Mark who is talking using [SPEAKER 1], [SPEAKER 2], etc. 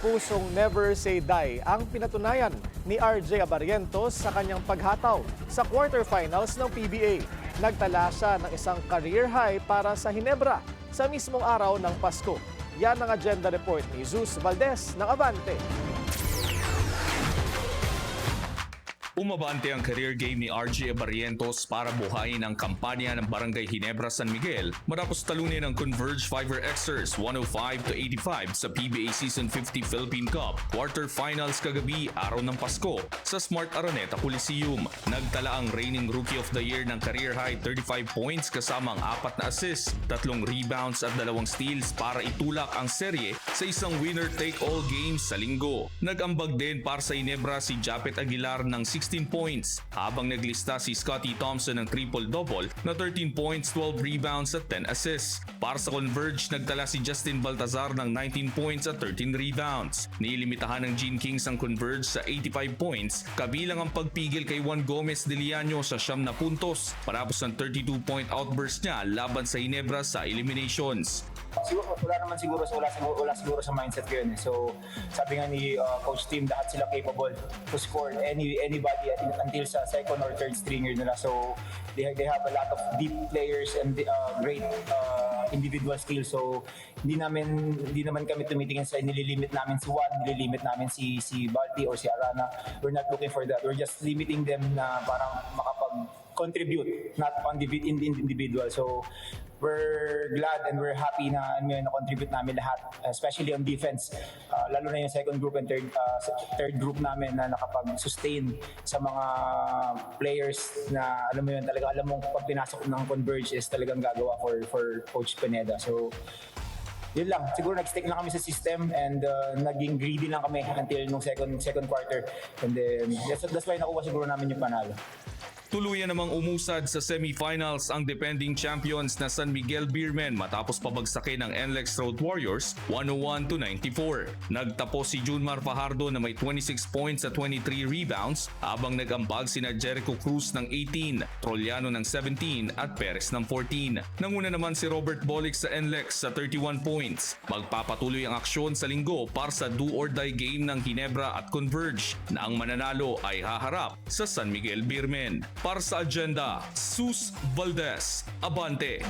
[SPEAKER 1] pusong never say die ang pinatunayan ni RJ Abarientos sa kanyang paghataw sa quarterfinals ng PBA. Nagtala siya ng isang career high para sa Ginebra sa mismong araw ng Pasko. Yan ang agenda report ni Zeus Valdez ng Abante.
[SPEAKER 2] Umabante ang career game ni RJ Abarientos para buhayin ang kampanya ng Barangay Ginebra San Miguel matapos talunin ang Converge Fiver Xers 105-85 sa PBA Season 50 Philippine Cup quarterfinals kagabi araw ng Pasko sa Smart Araneta Coliseum. Nagtala ang reigning Rookie of the Year ng career high 35 points kasama ang 4 na assists, 3 rebounds at 2 steals para itulak ang serye sa isang winner-take-all game sa linggo. Nag-ambag din para sa Ginebra si Japet Aguilar ng 16 points habang naglista si Scotty Thompson ng triple-double na 13 points, 12 rebounds at 10 assists. Para sa Converge, nagtala si Justin Baltazar ng 19 points at 13 rebounds. Nilimitahan ng Gene Kings ang Converge sa 85 points kabilang ang pagpigil kay Juan Gomez de Liano sa 9 na puntos matapos ng 32-point outburst niya laban sa Ginebra sa eliminations.
[SPEAKER 3] Siguro wala siguro sa mindset ko yun. So sabi nga ni Coach Tim, lahat sila capable to score anybody until sa second or third stringer nila. So they have a lot of deep players and great individual skills. So hindi naman kami tumitingin sa nililimit namin si Juan, nililimit namin si Balti or si Arana. We're not looking for that. We're just limiting them na parang makapag-contribute, not on individual. So we're glad and we're happy na na-contribute namin lahat, especially on defense. Lalo na yung second group and third group namin na nakapag-sustain sa mga players na alam mo pag pinasok ng Converge is talagang gagawa for Coach Pineda. So yun lang, siguro nag-stick lang kami sa system and naging greedy lang kami until nung second quarter, and then that's why nakuha siguro namin yung panalo.
[SPEAKER 2] Tuluyan namang umusad sa semifinals ang defending champions na San Miguel Beermen matapos pabagsakin ng NLEX Road Warriors 101-94. Nagtapos si Junmar Fajardo na may 26 points at 23 rebounds habang nag-ambag sina Jericho Cruz ng 18, Trollano ng 17 at Perez ng 14. Nanguna naman si Robert Bolick sa NLEX sa 31 points. Magpapatuloy ang aksyon sa linggo para sa do-or-die game ng Ginebra at Converge na ang mananalo ay haharap sa San Miguel Beermen. Para sa agenda, Zeus Valdez, Abante.